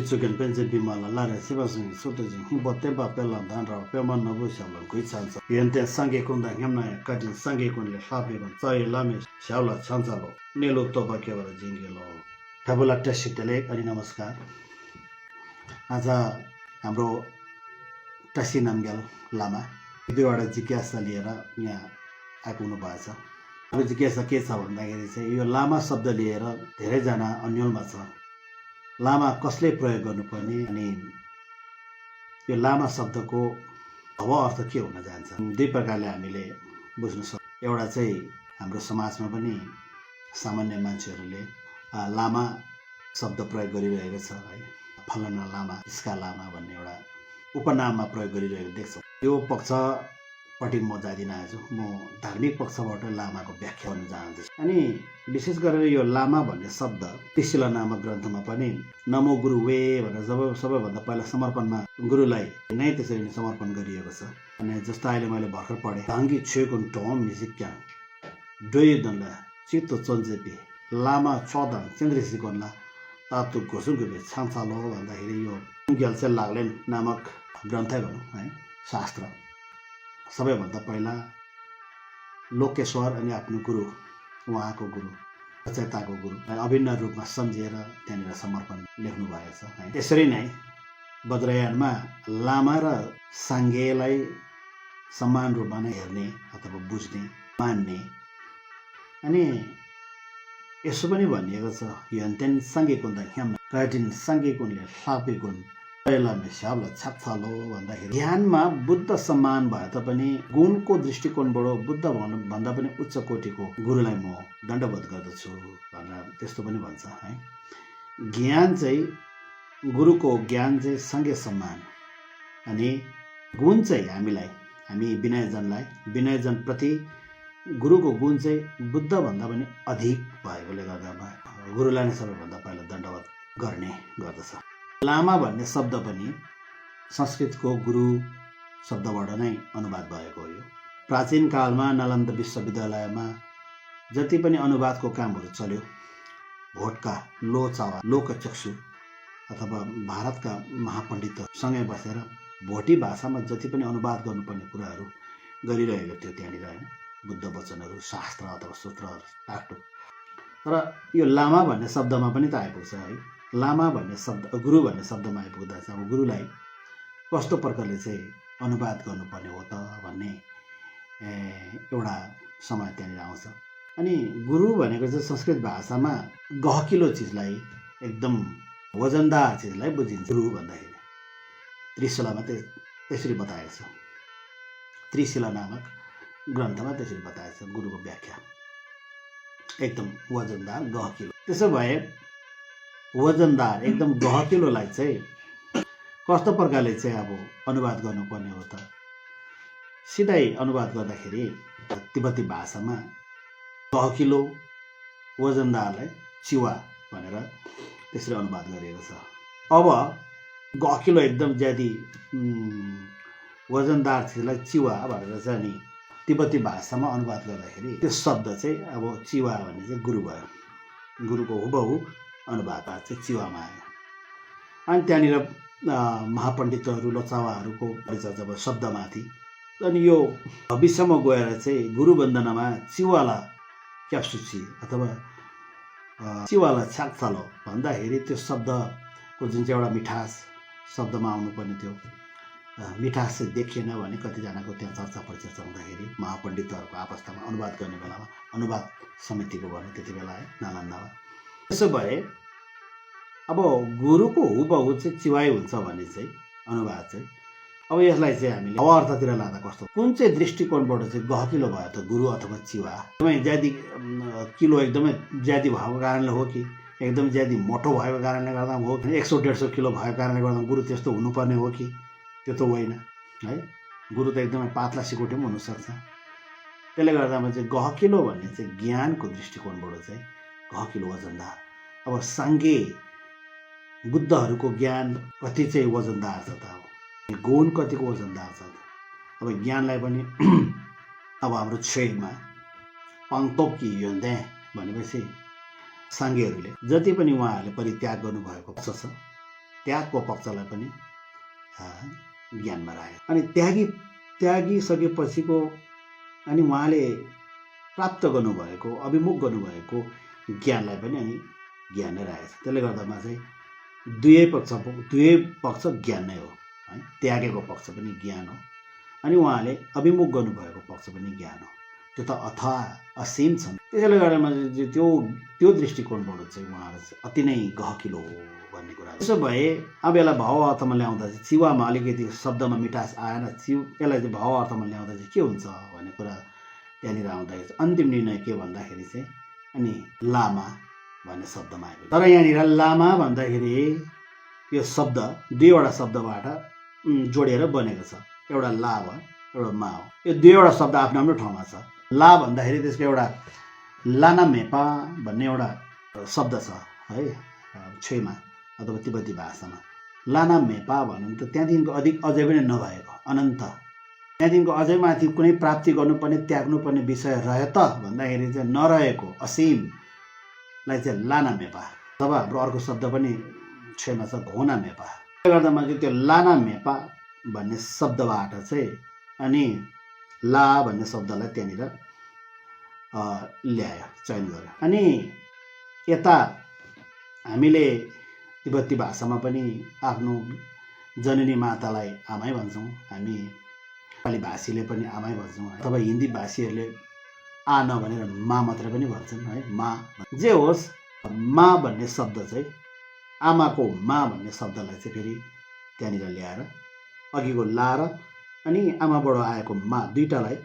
Jugen Pension Bimala, Lara Sivasing, Sotojing, Himbotemba Pellan, Dandra, Peman Nabushalan, Quitsans, Yente Sange Kunda, Hamna, Cutting Sange Kunle, Habiban, Sai Lamis, Shaula Chansalo, Nelo Toba Kevara Jingelo. Tabula Tashitele, Ari Namaskar. आज हाम्रो टसी नामग्याल लामा दुईवटा जिज्ञासा लिएर यहाँ आइपुग्नु भएको छ। अब जिज्ञासा के छ भन्दाखेरि चाहिँ यो लामा शब्द लिएर धेरैजना अन्यलमा छ। लामा कसले प्रयोग गर्नुपर्ने अनि यो लामा शब्दको अब अर्थ के हुन जान्छ, दुई प्रकारले हामीले बुझ्न सक्छौँ। एउटा चाहिँ हाम्रो समाजमा पनि सामान्य मान्छेहरूले लामा शब्द प्रयोग गरिरहेको छ है, फलाना लामा, इसका लामा भन्ने एउटा उपनाममा प्रयोग गरिरहेको देख्छौँ। यो पक्षपट्टि म जाँदिन। आज म धार्मिक पक्षबाट लामाको व्याख्या गर्न चाहन्छु। अनि विशेष गरेर यो लामा भन्ने शब्द त्रिशिला नामक ग्रन्थमा पनि नमो गुरु वे भनेर जब सबैभन्दा पहिला समर्पणमा गुरुलाई नै त्यसरी समर्पण गरिएको छ। अनि जस्तो अहिले मैले भर्खर पढेँ, धाङ्गी छेको टम मिसिक्या डोयदनला चित्तो चन्जेपी लामा चौधन चन्द्रसिकोनला तातु घोसुङ्गुबे छान्सालो भन्दाखेरि यो ग्याल्से लाग्लेन नामक ग्रन्थै भनौँ है, शास्त्र सबैभन्दा पहिला लोकेश्वर अनि आफ्नो गुरु, उहाँको गुरु, रचयिताको गुरु अभिन्न रूपमा सम्झिएर त्यहाँनिर समर्पण लेख्नु भएको छ है। त्यसरी नै वज्रयानमा लामा र साङ्गेलाई समान रूपमा नै हेर्ने अथवा बुझ्ने, मान्ने। अनि यसो पनि भनिएको छ, यन्तेन साङ्गेकुन ह्याम्न काटिन साङ्गेकुनले सापेकुन पहिलामा स्याब्ला छाप्छालो भन्दाखेरि ज्ञानमा बुद्ध सम्मान भए तापनि गुणको दृष्टिकोणबाट बुद्ध भन्दा पनि उच्च कोटिको गुरुलाई म दण्डवत गर्दछु भनेर त्यस्तो पनि भन्छ है। ज्ञान चाहिँ गुरुको ज्ञान चाहिँ सँगै सम्मान, अनि गुण चाहिँ हामी विनयजनप्रति गुरुको गुण चाहिँ बुद्ध भन्दा पनि अधिक भएकोले गर्दा गुरुलाई नै सबैभन्दा पहिला दण्डवत गर्ने गर्दछ। लामा भन्ने शब्द पनि संस्कृतको गुरु शब्दबाट नै अनुवाद भएको हो। यो प्राचीन कालमा नालन्दा विश्वविद्यालयमा जति पनि अनुवादको कामहरू चल्यो, भोटका लोचावा लोकचक्षु अथवा भारतका महापण्डितसँगै बसेर भोटी भाषामा जति पनि अनुवाद गर्नुपर्ने कुराहरू गरिरहेको थियो त्यहाँनिर होइन, बुद्ध वचनहरू, शास्त्र अथवा सूत्रहरू टाकटुक। तर यो लामा भन्ने शब्दमा पनि त आइपुग्छ है। लामा भन्ने शब्द, गुरु भन्ने शब्दमा आइपुग्दा चाहिँ अब गुरुलाई कस्तो प्रकारले चाहिँ अनुवाद गर्नुपर्ने हो त भन्ने एउटा समय त्यहाँनिर आउँछ। अनि गुरु भनेको चाहिँ संस्कृत भाषामा गहकिलो चिजलाई, एकदम वजनदार चिजलाई बुझिन्छ गुरु भन्दाखेरि। त्रिशिलामा त्यसरी बताएको छ, त्रिशिला नामक ग्रन्थमा त्यसरी बताएको छ गुरुको व्याख्या, एकदम वजनदार गहकिलो। त्यसो भए वजनदार एकदम गहकिलोलाई चाहिँ कस्तो प्रकारले चाहिँ अब अनुवाद गर्नुपर्ने हो त? सिधै अनुवाद गर्दाखेरि तिब्बती भाषामा गहकिलो वजनदारलाई चिवा भनेर त्यसरी अनुवाद गरिएको छ। अब गहकिलो एकदम ज्यादा वजनदार चिजलाई चिवा भनेर चाहिँ अनि तिब्बती भाषामा अनुवाद गर्दाखेरि त्यो शब्द चाहिँ अब चिवा भन्ने चाहिँ गुरु भयो। गुरुको हुबहु अनुवाद चाहिँ चिवामा आयो। अनि त्यहाँनिर महापण्डितहरू, लोचावाहरूको परिचर्चा भयो शब्दमाथि। अनि यो भविष्यमा गएर चाहिँ गुरु वन्दनामा चिवाला क्याप्सुची अथवा चिवाला छ्याक्छालो भन्दाखेरि त्यो शब्दको जुन चाहिँ एउटा मिठास शब्दमा आउनुपर्ने थियो, मिठास चाहिँ देखिएन भने कतिजनाको त्यहाँ चर्चा परिचर्चा हुँदाखेरि महापण्डितहरूको आपस्तमा अनुवाद गर्ने बेलामा अनुवाद समितिको भने त्यति बेला है नालन्दामा। त्यसो भए अब गुरुको हुबहु चाहिँ चिवाइ हुन्छ भने चाहिँ अनुवाद चाहिँ अब यसलाई चाहिँ हामीले अर्थतिर लाँदा कस्तो, कुन चाहिँ दृष्टिकोणबाट चाहिँ गहकिलो भयो त गुरु अथवा चिवा? एकदमै ज्यादी किलो एकदमै ज्यादी भएको कारणले हो कि एकदम ज्यादी मोटो भएको कारणले गर्दा हो कि 100-150 किलो भएको कारणले गर्दा गुरु त्यस्तो हुनुपर्ने हो कि? त्यो त होइन है। गुरु त एकदमै पातला सिकोटी पनि हुनसक्छ। त्यसले गर्दामा चाहिँ गहकिलो भन्ने चाहिँ ज्ञानको दृष्टिकोणबाट चाहिँ गहकिलो वजनदार। अब साङ्गे बुद्धहरूको ज्ञान कति चाहिँ वजनदार छ त? अब गुण कतिको वजनदार छ त? अब ज्ञानलाई पनि अब हाम्रो छेमा पाङतोकी योन्दे भनेपछि साङ्गेहरूले जति पनि उहाँहरूले परित्याग गर्नुभएको छ त्यागको पक्षलाई पनि ज्ञानमा राखे। अनि त्यागिसकेपछिको अनि उहाँले प्राप्त गर्नुभएको अभिमुख गर्नुभएको ज्ञानलाई पनि अनि ज्ञान नै राखेको छ। त्यसले गर्दामा चाहिँ दुवै पक्ष ज्ञान नै हो है। त्यागेको पक्ष पनि ज्ञान हो अनि उहाँले अभिमुख गर्नुभएको पक्ष पनि ज्ञान हो। त्यो त अथाह असीम छन्। त्यसैले गर्दामा त्यो दृष्टिकोणबाट चाहिँ उहाँहरू अति नै गहकिलो हो भन्ने कुरा। त्यसो भए अब यसलाई भाव अर्थमा ल्याउँदा चाहिँ चिवामा अलिकति शब्दमा मिठास आएन, यसलाई चाहिँ भाव अर्थमा ल्याउँदा चाहिँ के हुन्छ भन्ने कुरा त्यहाँनिर आउँदाखेरि चाहिँ अन्तिम निर्णय के भन्दाखेरि चाहिँ अनि लामा भन्ने शब्दमा आयो। तर यहाँनिर लामा भन्दाखेरि यो शब्द दुईवटा शब्दबाट जोडेर बनेको छ। एउटा ला हो, एउटा मा हो। यो दुईवटा शब्द आफ्नो आफ्नो ठाउँमा छ। ला भन्दाखेरि त्यसको एउटा लाना मेपा भन्ने एउटा शब्द छ है छेमा अथवा तिब्बती भाषामा। लाना मेपा भन्नु त त्यहाँदेखिको अझै पनि नभएको अनन्त, त्यहाँदेखिको अझै माथि कुनै प्राप्ति गर्नुपर्ने त्याग्नुपर्ने विषय रह्यो त भन्दाखेरि चाहिँ नरहेको असीमलाई चाहिँ लाना मेपा। तब हाम्रो अर्को शब्द पनि छेमा छ घोना मेपा। त्यसले गर्दामा चाहिँ त्यो लाना मेपा भन्ने शब्दबाट चाहिँ अनि ला भन्ने शब्दलाई त्यहाँनिर ल्यायो, चयन गर्यो। अनि यता हामीले तिब्बती भाषामा पनि आफ्नो जननी मातालाई आमै भन्छौँ, हामी नेपाली भाषीले पनि आमै भन्छौँ अथवा हिन्दी भाषीहरूले आ नभनेर मा मात्र पनि भन्छन् है। मा जे होस्, मा भन्ने शब्द चाहिँ आमाको मा भन्ने शब्दलाई चाहिँ फेरि त्यहाँनिर ल्याएर अघिको ला र अनि आमाबाट आएको मा दुईटालाई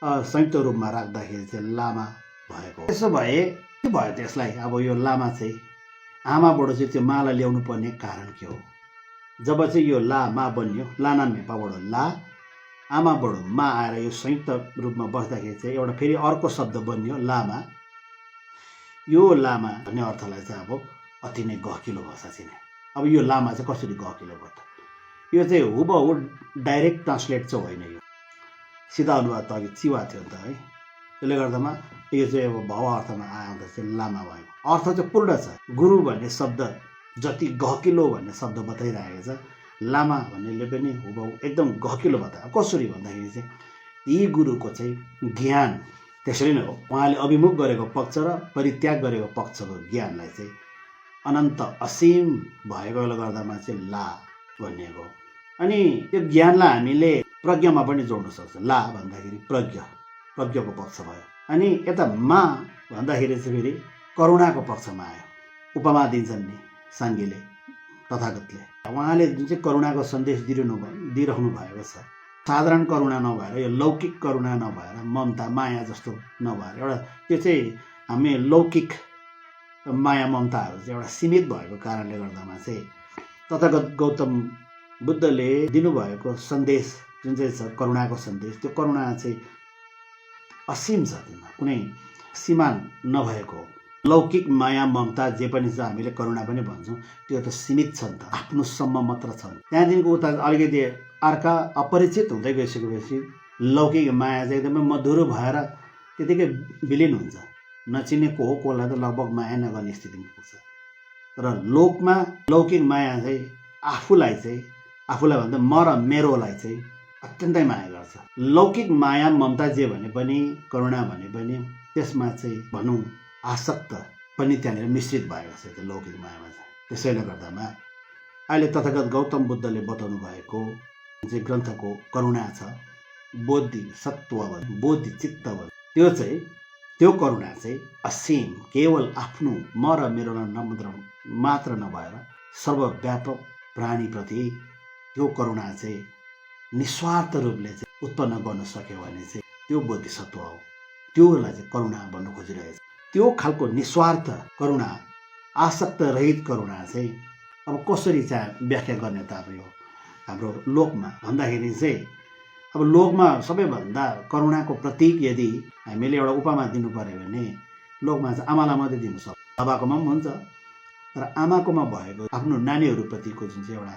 संयुक्त रूपमा राख्दाखेरि चाहिँ लामा भएको। त्यसो भए के भयो त्यसलाई? अब यो लामा चाहिँ आमाबाट चाहिँ त्यो मालाई ल्याउनु पर्ने कारण के हो? जब चाहिँ यो ला मा बन्यो, लाना मेपाबाट ला, आमाबाट मा आएर यो संयुक्त रूपमा बस्दाखेरि चाहिँ एउटा फेरि अर्को शब्द बन्यो लामा। यो लामा भन्ने अर्थलाई चाहिँ अब अति नै गहकिलो भाषा चाहिँ। अब यो लामा चाहिँ कसरी गहकिलो भयो त? यो चाहिँ हुबहु डाइरेक्ट ट्रान्सलेट चाहिँ होइन, यो सिधा अनुवाद त अघि चिवा थियो नि त है। त्यसले गर्दामा यो चाहिँ अब भाव अर्थमा आउँदा चाहिँ लामा भएको अर्थ चाहिँ पूर्ण छ। गुरु भन्ने शब्द जति गहकिलो भन्ने शब्द बताइरहेको छ, लामा भन्नेले पनि हुबहु एकदम गहकिलो बतायो। कसरी भन्दाखेरि चाहिँ यी गुरुको चाहिँ ज्ञान त्यसरी नै हो। उहाँले अभिमुख गरेको पक्ष र परित्याग गरेको पक्षको ज्ञानलाई चाहिँ अनन्त असीम भएकोले गर्दामा चाहिँ ला भनिएको। अनि त्यो ज्ञानलाई हामीले प्रज्ञामा पनि जोड्न सक्छ। ला भन्दाखेरि प्रज्ञको पक्ष भयो। अनि यता मा भन्दाखेरि चाहिँ फेरि करुणाको पक्षमा आयो। उपमा दिन्छन् नि साङ्गेले, तथागतले। उहाँले जुन चाहिँ करुणाको सन्देश दिइरहनु भएको छ, साधारण करुणा नभएर यो लौकिक करुणा नभएर ममता माया जस्तो नभएर एउटा त्यो चाहिँ हामी लौकिक माया ममताहरू चाहिँ एउटा सीमित भएको कारणले गर्दामा चाहिँ तथागत गौतम बुद्धले दिनुभएको सन्देश जुन चाहिँ छ करुणाको सन्देश, त्यो करुणा चाहिँ असीम छ, त्यसमा कुनै सीमा नभएको। लौकिक माया ममता जे पनि छ हामीले करुणा पनि भन्छौँ, त्यो त सीमित छ नि त, आफ्नोसम्म मात्र छ। त्यहाँदेखिको उता अलिकति अर्का अपरिचित हुँदै गइसकेपछि लौकिक माया चाहिँ एकदमै मधुरो भएर त्यतिकै विलिन हुन्छ। नचिनेको हो कोलाई त लगभग माया नगर्ने स्थितिमा पुग्छ। तर लोकमा लौकिक माया चाहिँ आफूलाई भन्दा म र मेरोलाई चाहिँ अत्यन्तै माया गर्छ। लौकिक माया ममता जे भने पनि करुणा भने पनि त्यसमा चाहिँ भनौँ आसक्त पनि त्यहाँनिर मिश्रित भएको छ त्यो लौकिक मायामा चाहिँ। त्यसैले गर्दामा अहिले तथागत गौतम बुद्धले बताउनु भएको चाहिँ ग्रन्थको करुणा छ, बोधि सत्ववद बोधि चित्तवद, त्यो करुणा चाहिँ असीम, केवल आफ्नो म र मेरो मात्र नभएर सर्वव्यापक प्राणीप्रति त्यो करुणा चाहिँ निस्वार्थ रूपले चाहिँ उत्पन्न गर्न सक्यो भने चाहिँ त्यो बोधिसत्व हो। त्योलाई चाहिँ करुणा भन्नु खोजिरहेछ। त्यो खालको निस्वार्थ करुणा, आसक्त रहित करुणा चाहिँ अब कसरी चाहिँ व्याख्या गर्ने त? अब यो हाम्रो लोकमा भन्दाखेरि चाहिँ अब लोकमा सबैभन्दा करुणाको प्रतीक यदि हामीले एउटा उपमा दिनु पर्यो भने लोकमा चाहिँ आमालाई मात्रै दिनु सक्छ। बाबाकोमा पनि हुन्छ, तर आमाकोमा भएको आफ्नो नानीहरूप्रतिको जुन चाहिँ एउटा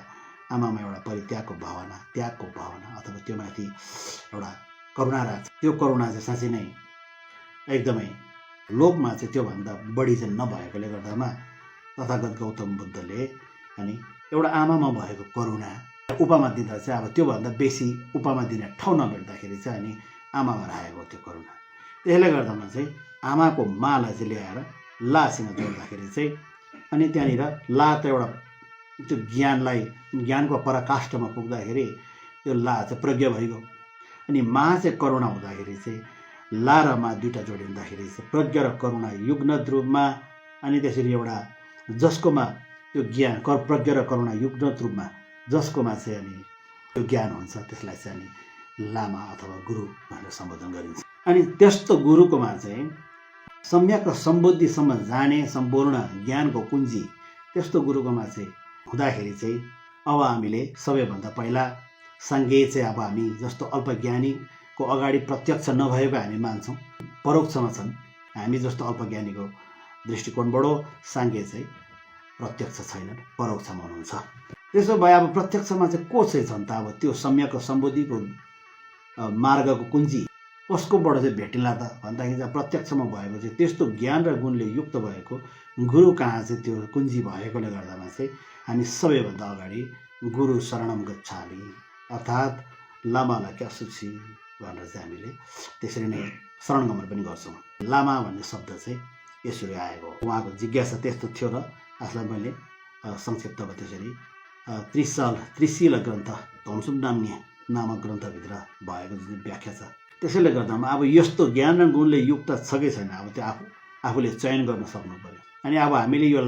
आमामा एउटा परित्यागको भावना, त्यागको भावना अथवा त्यो माथि एउटा करुणा राख्छ, त्यो करुणा चाहिँ साँच्चै नै एकदमै लोकमा चाहिँ त्योभन्दा बढी चाहिँ नभएकोले गर्दामा तथागत गौतम बुद्धले अनि एउटा आमामा भएको करुणा उपमा दिँदा चाहिँ अब त्योभन्दा बेसी उपमा दिने ठाउँ नभेट्दाखेरि चाहिँ अनि आमामा राखेको त्यो करुणा। त्यसले गर्दामा चाहिँ आमाको मालाई चाहिँ ल्याएर लासँग जोड्दाखेरि चाहिँ अनि त्यहाँनिर ला त एउटा त्यो ज्ञानको पराकाष्ठमा पुग्दाखेरि त्यो ला चाहिँ प्रज्ञा भइगयो। अनि मा चाहिँ करुणा हुँदाखेरि चाहिँ ला र मा दुईवटा जोडिँदाखेरि चाहिँ प्रज्ञा र करुणा युग्नत रूपमा अनि त्यसरी एउटा जसकोमा त्यो ज्ञान प्रज्ञा र करुणा युग्नत रूपमा जसकोमा चाहिँ अनि त्यो ज्ञान हुन्छ त्यसलाई चाहिँ अनि लामा अथवा गुरु भनेर सम्बोधन गरिन्छ। अनि त्यस्तो गुरुकोमा चाहिँ सम्यक सम्बुद्धिसम्म जाने सम्पूर्ण ज्ञानको कुञ्जी त्यस्तो गुरुकोमा चाहिँ हुँदाखेरि चाहिँ अब हामीले सबैभन्दा पहिला साङ्गे चाहिँ अब हामी जस्तो अल्पज्ञानीको अगाडि प्रत्यक्ष नभएको हामी मान्छौँ, परोक्षमा छन्। हामी जस्तो अल्पज्ञानीको दृष्टिकोणबाट साङ्गे चाहिँ प्रत्यक्ष छैनन्, परोक्षमा हुनुहुन्छ। त्यसो भए अब प्रत्यक्षमा चाहिँ को चाहिँ छन् त? अब त्यो सम्यक सम्बुद्धिको मार्गको कुञ्जी कसकोबाट चाहिँ भेटिला त भन्दाखेरि चाहिँ प्रत्यक्षमा भएको चाहिँ त्यस्तो ज्ञान र गुणले युक्त भएको गुरु कहाँ चाहिँ त्यो कुञ्जी भएकोले गर्दामा चाहिँ हामी सबैभन्दा अगाडि गुरु शरणम गच्छामि अर्थात् लामालाई क्या सुची भनेर चाहिँ हामीले त्यसरी नै शरणगमन पनि गर्छौँ। लामा भन्ने शब्द चाहिँ यसरी आएको, उहाँको जिज्ञासा त्यस्तो थियो र आफूलाई मैले संक्षिप्तमा त्यसरी त्रिशील ग्रन्थ धम्सुम नाम्ने नामक ग्रन्थभित्र भएको जुन व्याख्या छ त्यसैले गर्दामा अब यस्तो ज्ञान र गुणले युक्त छ कि छैन अब त्यो आफूले चयन गर्न सक्नु पर्यो। अनि अब हामीले यो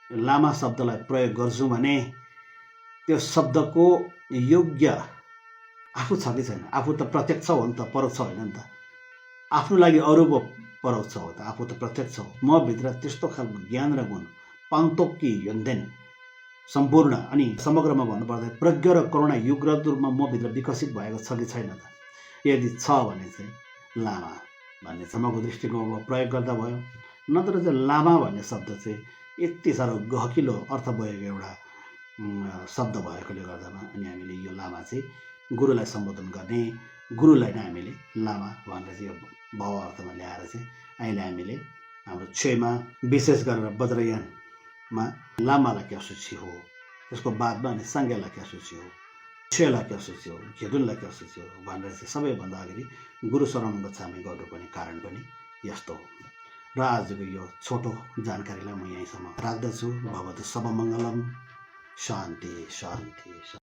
लामा शब्दलाई प्रयोग गर्छौँ भने त्यो शब्दको योग्य आफू छ कि छैन? आफू त प्रत्यक्ष हो नि त, परोक्ष होइन नि त। आफ्नो लागि अरू पो परोक्ष हो त, आफू त प्रत्यक्ष हो। म भित्र त्यस्तो खालको ज्ञान र गुण पाङतोक्की योन्देन सम्पूर्ण अनि समग्रमा भन्नुपर्दा प्रज्ञा र करुणा युग्रत रूपमा म भित्र विकसित भएको छ कि छैन त? यदि छ भने चाहिँ लामा भन्ने समग्र दृष्टिकोणबाट प्रयोग गर्दा भयो। नत्र चाहिँ लामा भन्ने शब्द चाहिँ यति साह्रो गहकिलो अर्थ भएको एउटा शब्द भएकोले गर्दामा अनि हामीले यो लामा चाहिँ गुरुलाई सम्बोधन गर्ने, गुरुलाई नै हामीले लामा भनेर चाहिँ यो भाव अर्थमा ल्याएर चाहिँ अहिले हामीले हाम्रो छेमा विशेष गरेर वज्रयानमा लामालाई क्या सूची हो, त्यसको बादमा अनि साङ्गेलाई क्या सूची हो, छेलाई क्या सूची हो, घेदुनलाई क्या सूची हो भनेर चाहिँ सबैभन्दा अगाडि गुरु शरण गच्छामि गर्नुपर्ने कारण पनि यस्तो हो। र आजको यो छोटो जानकारीलाई म यहीँसम्म राख्दछु। भवतु सबमङ्गलम, शान्ति शान्ति।